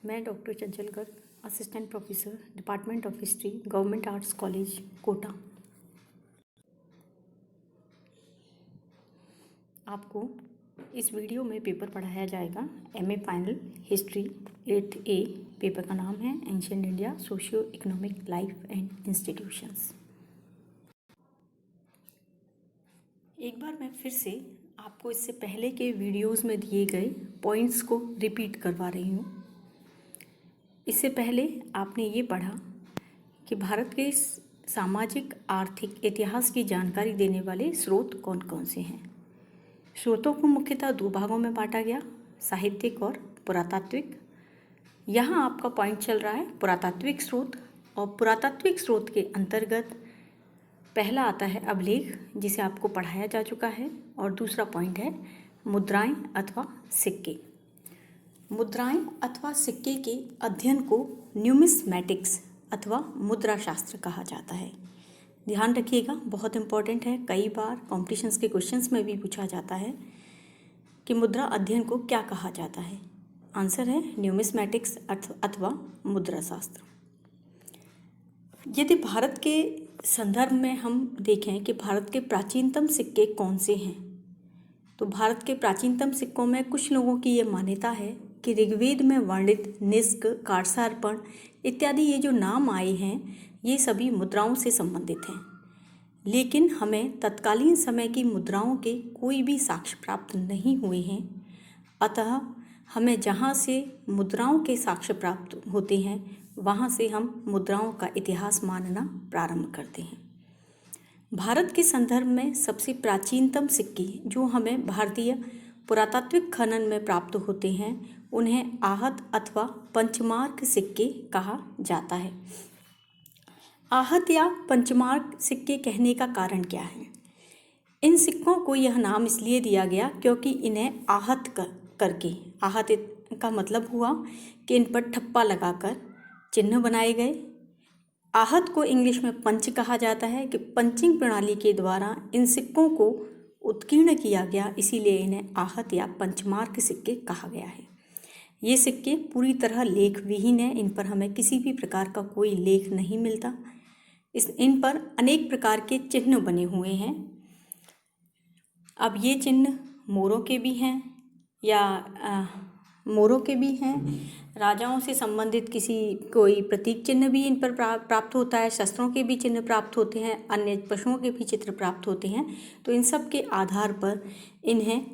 मैं doctor Chanchal Garg, assistant professor, department of history, government arts college, Kota. आपको इस वीडियो में पेपर पढ़ाया जाएगा MA final history 8th A। Paper का नाम है ancient India socio economic life and institutions. एक बार मैं फिर से आपको इससे पहले के वीडियोस में दिए गए पॉइंट्स को रिपीट करवा रही हूँ। इससे पहले आपने ये पढ़ा कि भारत के सामाजिक आर्थिक इतिहास की जानकारी देने वाले स्रोत कौन कौन से हैं। स्रोतों को मुख्यतः दो भागों में बांटा गया, साहित्यिक और पुरातात्विक। यहाँ आपका पॉइंट चल रहा है पुरातात्विक स्रोत, और पुरातात्विक स्रोत के अंतर्गत पहला आता है अभिलेख, जिसे आपको पढ़ाया जा चुका है, और दूसरा पॉइंट है मुद्राएं अथवा सिक्के। मुद्राएं अथवा सिक्के के अध्ययन को न्यूमिस्मैटिक्स अथवा मुद्रा शास्त्र कहा जाता है। ध्यान रखिएगा, बहुत इंपॉर्टेंट है। कई बार कॉम्पिटिशन्स के क्वेश्चंस में भी पूछा जाता है कि मुद्रा अध्ययन को क्या कहा जाता है। आंसर है न्यूमिस्मैटिक्स अथवा मुद्रा शास्त्र। यदि भारत के संदर्भ में हम देखें कि भारत के प्राचीनतम सिक्के कौन से हैं, तो भारत के प्राचीनतम सिक्कों में कुछ लोगों की ये मान्यता है कि ऋग्वेद में वर्णित निष्क, कारसार्पण इत्यादि ये जो नाम आए हैं, ये सभी मुद्राओं से संबंधित हैं। लेकिन हमें तत्कालीन समय की मुद्राओं के कोई भी साक्ष्य प्राप्त नहीं हुए हैं। अतः हमें जहाँ से मुद्राओं के साक्ष्य प्राप्त होते हैं, वहाँ से हम मुद्राओं का इतिहास मानना प्रारंभ करते हैं। भारत के संदर्भ में सबसे प्राचीनतम सिक्के जो हमें भारतीय पुरातात्विक खनन में प्राप्त होते हैं, उन्हें आहत अथवा पंचमार्क सिक्के कहा जाता है। आहत या पंचमार्क सिक्के कहने का कारण क्या है? इन सिक्कों को यह नाम इसलिए दिया गया क्योंकि इन्हें आहत करके, आहत का मतलब हुआ कि इन पर ठप्पा लगाकर चिन्ह बनाए गए। आहत को इंग्लिश में पंच कहा जाता है कि पंचिंग प्रणाली के द्वारा इन सिक्कों को उत्कीर्ण किया गया, इसीलिए इन्हें आहत या पंचमार्क सिक्के कहा गया है। ये सिक्के पूरी तरह लेख विहीन है, इन पर हमें किसी भी प्रकार का कोई लेख नहीं मिलता। इन पर अनेक प्रकार के चिन्ह बने हुए हैं। अब ये चिन्ह मोरों के भी हैं मोरों के भी हैं, राजाओं से संबंधित कोई प्रतीक चिन्ह भी इन पर प्राप्त होता है, शस्त्रों के भी चिन्ह प्राप्त होते हैं, अन्य पशुओं के भी चित्र प्राप्त होते हैं। तो इन सब के आधार पर इन्हें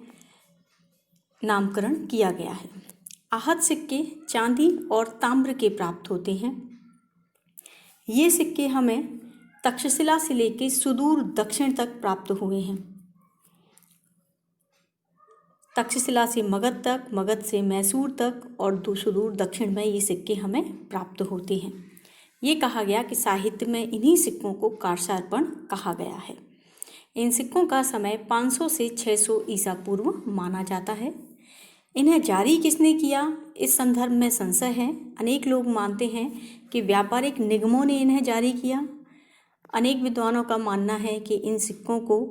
नामकरण किया गया है। आहत सिक्के चांदी और ताम्र के प्राप्त होते हैं। ये सिक्के हमें तक्षशिला से लेकर सुदूर दक्षिण तक प्राप्त हुए हैं। तक्षशिला से मगध तक, मगध से मैसूर तक, और सुदूर दक्षिण में ये सिक्के हमें प्राप्त होते हैं। ये कहा गया कि साहित्य में इन्हीं सिक्कों को कारसार्पण कहा गया है। इन सिक्कों का समय 500 से 600 ईसा पूर्व माना जाता है। इन्हें जारी किसने किया, इस संदर्भ में संशय है। अनेक लोग मानते हैं कि व्यापारिक निगमों ने इन्हें जारी किया। अनेक विद्वानों का मानना है कि इन सिक्कों को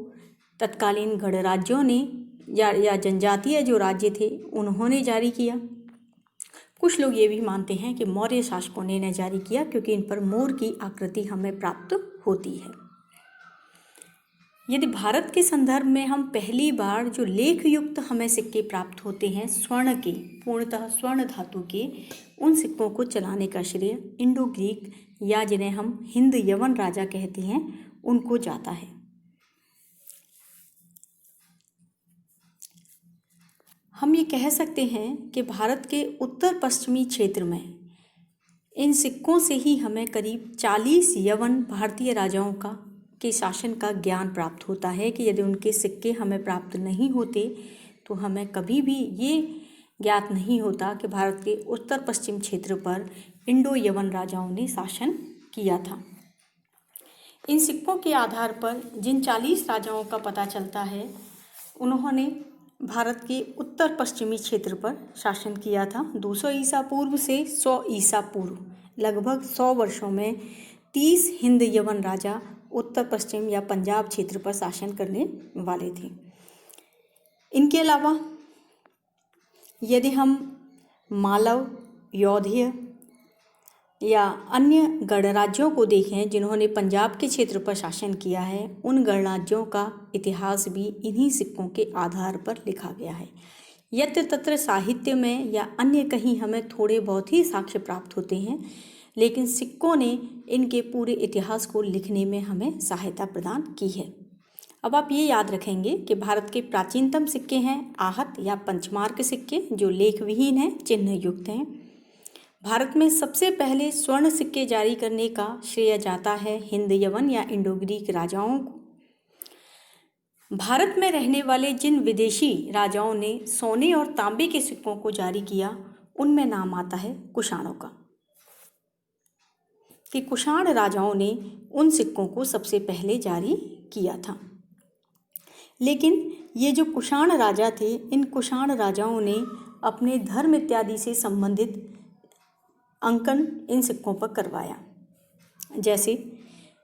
तत्कालीन गणराज्यों ने या जनजातीय जो राज्य थे उन्होंने जारी किया। कुछ लोग ये भी मानते हैं कि मौर्य शासकों ने इन्हें जारी किया, क्योंकि इन पर मोर की आकृति हमें प्राप्त होती है। यदि भारत के संदर्भ में हम पहली बार जो लेख युक्त हमें सिक्के प्राप्त होते हैं स्वर्ण के, पूर्णतः स्वर्ण धातु के, उन सिक्कों को चलाने का श्रेय इंडो ग्रीक या जिन्हें हम हिंद यवन राजा कहते हैं उनको जाता है। हम ये कह सकते हैं कि भारत के उत्तर पश्चिमी क्षेत्र में इन सिक्कों से ही हमें करीब 40 यवन भारतीय राजाओं के शासन का ज्ञान प्राप्त होता है कि यदि उनके सिक्के हमें प्राप्त नहीं होते तो हमें कभी भी ये ज्ञात नहीं होता कि भारत के उत्तर पश्चिम क्षेत्र पर इंडो यवन राजाओं ने शासन किया था। इन सिक्कों के आधार पर जिन 40 राजाओं का पता चलता है, उन्होंने भारत के उत्तर पश्चिमी क्षेत्र पर शासन किया था। 200 ईसा पूर्व से 100 ईसा पूर्व, लगभग 100 वर्षों में 30 हिंद यवन राजा उत्तर पश्चिम या पंजाब क्षेत्र पर शासन करने वाले थे। इनके अलावा यदि हम मालव, यौधेय या अन्य गणराज्यों को देखें जिन्होंने पंजाब के क्षेत्र पर शासन किया है, उन गणराज्यों का इतिहास भी इन्हीं सिक्कों के आधार पर लिखा गया है। यत्र तत्र साहित्य में या अन्य कहीं हमें थोड़े बहुत ही साक्ष्य प्राप्त होते हैं, लेकिन सिक्कों ने इनके पूरे इतिहास को लिखने में हमें सहायता प्रदान की है। अब आप ये याद रखेंगे कि भारत के प्राचीनतम सिक्के हैं आहत या पंचमार्क सिक्के, जो लेख विहीन हैं, चिन्ह युक्त हैं। भारत में सबसे पहले स्वर्ण सिक्के जारी करने का श्रेय जाता है हिंद यवन या इंडो ग्रीक राजाओं को। भारत में रहने वाले जिन विदेशी राजाओं ने सोने और तांबे के सिक्कों को जारी किया, उनमें नाम आता है कुषाणों का, कि कुषाण राजाओं ने उन सिक्कों को सबसे पहले जारी किया था। लेकिन ये जो कुषाण राजा थे, इन कुषाण राजाओं ने अपने धर्म इत्यादि से संबंधित अंकन इन सिक्कों पर करवाया। जैसे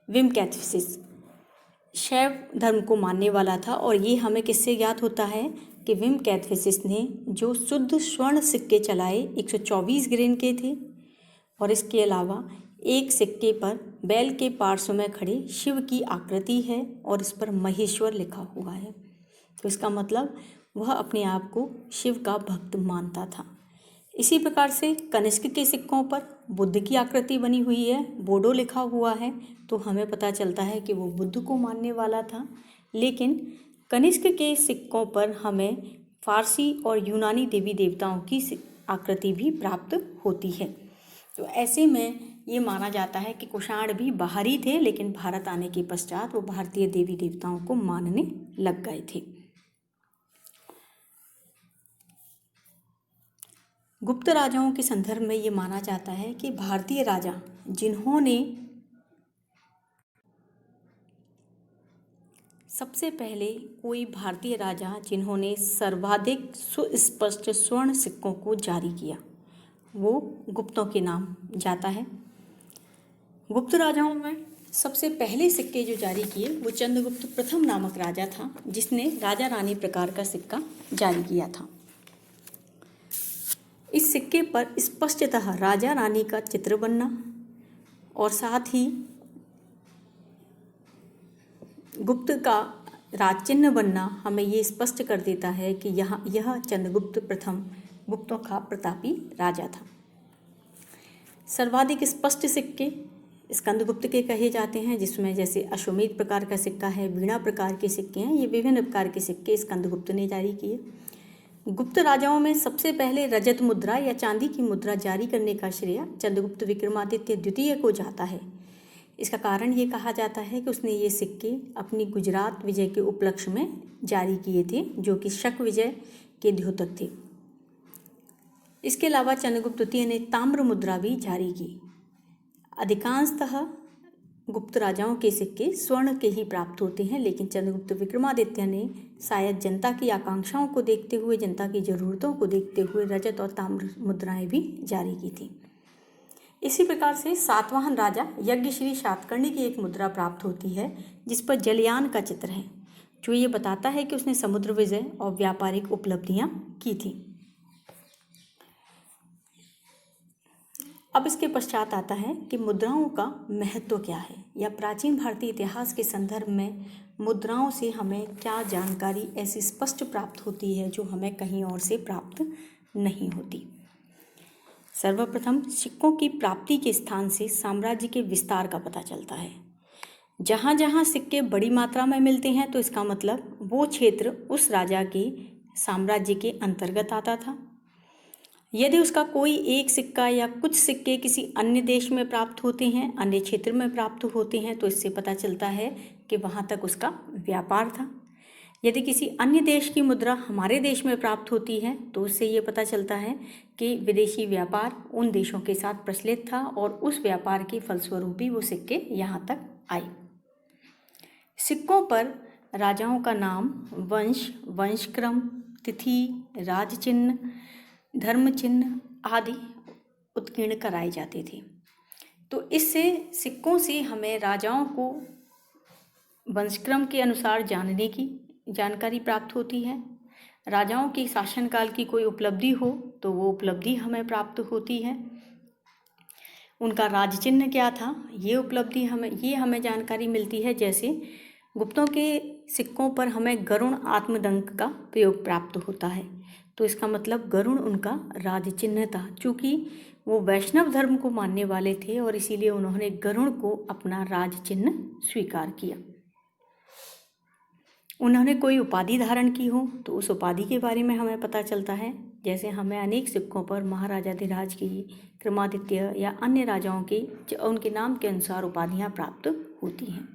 विम कैथेसिस शैव धर्म को मानने वाला था, और ये हमें किससे ज्ञात होता है कि विम कैथेसिस ने जो शुद्ध स्वर्ण सिक्के चलाए 124 ग्रेन के थे, और इसके अलावा एक सिक्के पर बैल के पार्श्व में खड़े शिव की आकृति है और इस पर महेश्वर लिखा हुआ है। तो इसका मतलब वह अपने आप को शिव का भक्त मानता था। इसी प्रकार से कनिष्क के सिक्कों पर बुद्ध की आकृति बनी हुई है, बोडो लिखा हुआ है, तो हमें पता चलता है कि वो बुद्ध को मानने वाला था। लेकिन कनिष्क के सिक्कों पर हमें फारसी और यूनानी देवी देवताओं की आकृति भी प्राप्त होती है। तो ऐसे में ये माना जाता है कि कुषाण भी बाहरी थे, लेकिन भारत आने के पश्चात वो भारतीय देवी देवताओं को मानने लग गए थे। गुप्त राजाओं के संदर्भ में ये माना जाता है कि भारतीय राजा जिन्होंने सबसे पहले कोई भारतीय राजा जिन्होंने सर्वाधिक सुस्पष्ट स्वर्ण सिक्कों को जारी किया, वो गुप्तों के नाम जाता है। गुप्त राजाओं में सबसे पहले सिक्के जो जारी किए वो चंद्रगुप्त प्रथम नामक राजा था, जिसने राजा रानी प्रकार का सिक्का जारी किया था। इस सिक्के पर स्पष्टतः राजा रानी का चित्र बनना और साथ ही गुप्त का राज चिन्ह बनना हमें ये स्पष्ट कर देता है कि यह चंद्रगुप्त प्रथम गुप्तों का प्रतापी राजा था। सर्वाधिक स्पष्ट सिक्के स्कंदगुप्त के कहे जाते हैं, जिसमें जैसे अश्वमेध प्रकार का सिक्का है, वीणा प्रकार के सिक्के हैं। ये विभिन्न प्रकार के सिक्के स्कंदगुप्त ने जारी किए। गुप्त राजाओं में सबसे पहले रजत मुद्रा या चांदी की मुद्रा जारी करने का श्रेय चंद्रगुप्त विक्रमादित्य द्वितीय को जाता है। इसका कारण ये कहा जाता है कि उसने ये सिक्के अपनी गुजरात विजय के उपलक्ष्य में जारी किए थे, जो कि शक विजय के द्योतक थे। इसके अलावा चंद्रगुप्त द्वितीय ने ताम्र मुद्रा भी जारी की। अधिकांशतः गुप्त राजाओं के सिक्के स्वर्ण के ही प्राप्त होते हैं, लेकिन चंद्रगुप्त विक्रमादित्य ने शायद जनता की आकांक्षाओं को देखते हुए, जनता की ज़रूरतों को देखते हुए रजत और ताम्र मुद्राएं भी जारी की थी। इसी प्रकार से सातवाहन राजा यज्ञश्री सातकर्णी की एक मुद्रा प्राप्त होती है, जिस पर जलयान का चित्र है, जो ये बताता है कि उसने समुद्र विजय और व्यापारिक उपलब्धियां की थी। अब इसके पश्चात आता है कि मुद्राओं का महत्व क्या है, या प्राचीन भारतीय इतिहास के संदर्भ में मुद्राओं से हमें क्या जानकारी ऐसी स्पष्ट प्राप्त होती है जो हमें कहीं और से प्राप्त नहीं होती। सर्वप्रथम सिक्कों की प्राप्ति के स्थान से साम्राज्य के विस्तार का पता चलता है। जहाँ जहाँ सिक्के बड़ी मात्रा में मिलते हैं, तो इसका मतलब वो क्षेत्र उस राजा के साम्राज्य के अंतर्गत आता था। यदि उसका कोई एक सिक्का या कुछ सिक्के किसी अन्य देश में प्राप्त होते हैं, अन्य क्षेत्र में प्राप्त होते हैं, तो इससे पता चलता है कि वहाँ तक उसका व्यापार था। यदि किसी अन्य देश की मुद्रा हमारे देश में प्राप्त होती है, तो उससे ये पता चलता है कि विदेशी व्यापार उन देशों के साथ प्रचलित था और उस व्यापार के फलस्वरूप ही वो सिक्के यहाँ तक आए। सिक्कों पर राजाओं का नाम, वंश, वंशक्रम, तिथि, राज चिन्ह, धर्म चिन्ह आदि उत्कीर्ण कराए जाते थे। तो इससे सिक्कों से हमें राजाओं को वंशक्रम के अनुसार जानने की जानकारी प्राप्त होती है। राजाओं की शासनकाल की कोई उपलब्धि हो तो वो उपलब्धि हमें प्राप्त होती है। उनका राज चिन्ह क्या था, ये उपलब्धि हमें जानकारी मिलती है। जैसे गुप्तों के सिक्कों पर हमें गरुण आत्मडंक का प्रयोग प्राप्त होता है, तो इसका मतलब गरुण उनका राज चिन्ह था। चूँकि वो वैष्णव धर्म को मानने वाले थे और इसीलिए उन्होंने गरुण को अपना राज चिन्ह स्वीकार किया। उन्होंने कोई उपाधि धारण की हो तो उस उपाधि के बारे में हमें पता चलता है। जैसे हमें अनेक सिक्कों पर महाराजाधिराज की, विक्रमादित्य या अन्य राजाओं की उनके नाम के अनुसार उपाधियां प्राप्त होती हैं।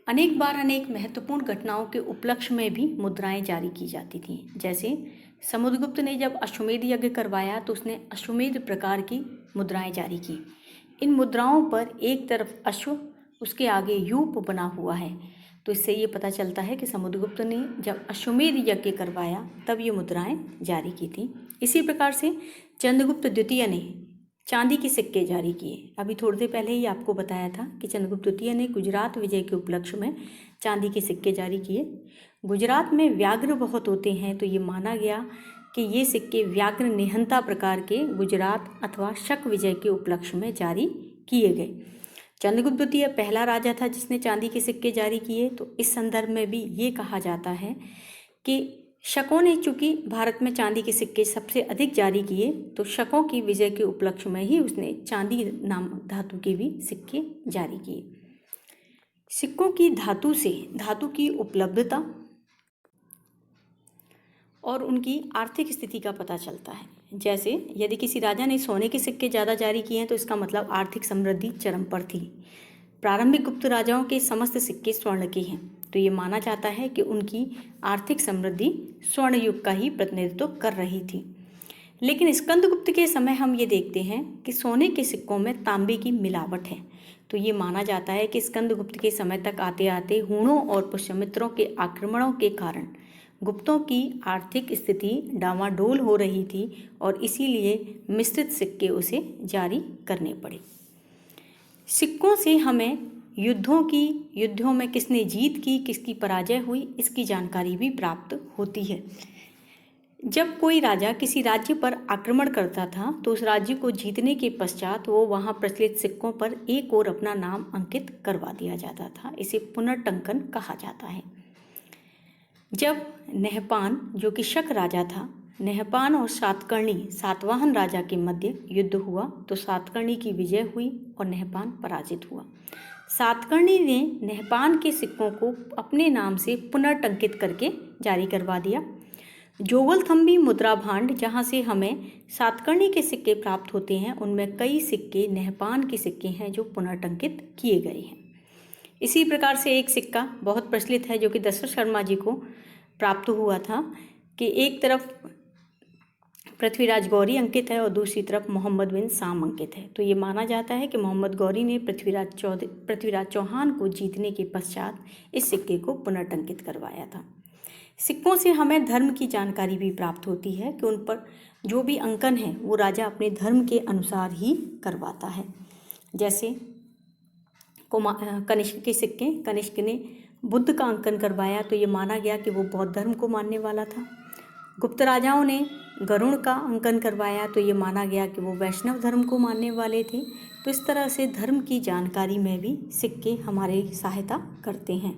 अनेक बार अनेक महत्वपूर्ण घटनाओं के उपलक्ष्य में भी मुद्राएं जारी की जाती थीं। जैसे समुद्रगुप्त ने जब अश्वमेध यज्ञ करवाया तो उसने अश्वमेध प्रकार की मुद्राएं जारी की। इन मुद्राओं पर एक तरफ अश्व, उसके आगे यूप बना हुआ है, तो इससे ये पता चलता है कि समुद्रगुप्त ने जब अश्वमेध यज्ञ करवाया तब ये मुद्राएं जारी की थी। इसी प्रकार से चंद्रगुप्त द्वितीय ने चांदी के सिक्के जारी किए। अभी थोड़ी देर पहले ही आपको बताया था कि चंद्रगुप्त द्वितीय ने गुजरात विजय के उपलक्ष्य में चांदी के सिक्के जारी किए। गुजरात में व्याघ्र बहुत होते हैं, तो ये माना गया कि ये सिक्के व्याघ्र निहंता प्रकार के गुजरात अथवा शक विजय के उपलक्ष्य में जारी किए गए। चंद्रगुप्त द्वितीय पहला राजा था जिसने चांदी के सिक्के जारी किए। तो इस संदर्भ में भी ये कहा जाता है कि शकों ने चूंकि भारत में चांदी के सिक्के सबसे अधिक जारी किए, तो शकों की विजय के उपलक्ष्य में ही उसने चांदी नाम धातु के भी सिक्के जारी किए। सिक्कों की धातु से धातु की उपलब्धता और उनकी आर्थिक स्थिति का पता चलता है। जैसे यदि किसी राजा ने सोने के सिक्के ज़्यादा जारी किए हैं तो इसका मतलब आर्थिक समृद्धि चरम पर थी। प्रारंभिक गुप्त राजाओं के समस्त सिक्के स्वर्ण के हैं, तो ये माना जाता है कि उनकी आर्थिक समृद्धि स्वर्ण युग का ही प्रतिनिधित्व कर रही थी। लेकिन स्कंदगुप्त के समय हम ये देखते हैं कि सोने के सिक्कों में तांबे की मिलावट है, तो ये माना जाता है कि स्कंदगुप्त के समय तक आते आते हूणों और पुष्यमित्रों के आक्रमणों के कारण गुप्तों की आर्थिक स्थिति डामाडोल हो रही थी और इसीलिए मिश्रित सिक्के उसे जारी करने पड़े। सिक्कों से हमें युद्धों में किसने जीत की, किसकी पराजय हुई, इसकी जानकारी भी प्राप्त होती है। जब कोई राजा किसी राज्य पर आक्रमण करता था तो उस राज्य को जीतने के पश्चात वो वहाँ प्रचलित सिक्कों पर एक और अपना नाम अंकित करवा दिया जाता था। इसे पुनर्टंकन कहा जाता है। जब नहपान, जो कि शक राजा था, नहपान और सातकर्णी सातवाहन राजा के मध्य युद्ध हुआ तो सातकर्णी की विजय हुई और नहपान पराजित हुआ। सातकर्णी ने नहपान के सिक्कों को अपने नाम से पुनर्टंकित करके जारी करवा दिया। जोगलथम्बी मुद्रा भांड, जहाँ से हमें सातकर्णी के सिक्के प्राप्त होते हैं, उनमें कई सिक्के नहपान के सिक्के हैं जो पुनर्टंकित किए गए हैं। इसी प्रकार से एक सिक्का बहुत प्रचलित है जो कि दशरथ शर्मा जी को प्राप्त हुआ था कि एक तरफ पृथ्वीराज गौरी अंकित है और दूसरी तरफ मोहम्मद बिन साम अंकित है। तो ये माना जाता है कि मोहम्मद गौरी ने पृथ्वीराज चौहान को जीतने के पश्चात इस सिक्के को पुनर्टंकित करवाया था। सिक्कों से हमें धर्म की जानकारी भी प्राप्त होती है कि उन पर जो भी अंकन है वो राजा अपने धर्म के अनुसार ही करवाता है। जैसे कनिष्क के सिक्के, कनिष्क ने बुद्ध का अंकन करवाया तो ये माना गया कि वो बौद्ध धर्म को मानने वाला था। गुप्त राजाओं ने गरुड़ का अंकन करवाया तो ये माना गया कि वो वैष्णव धर्म को मानने वाले थे। तो इस तरह से धर्म की जानकारी में भी सिक्के हमारी सहायता करते हैं।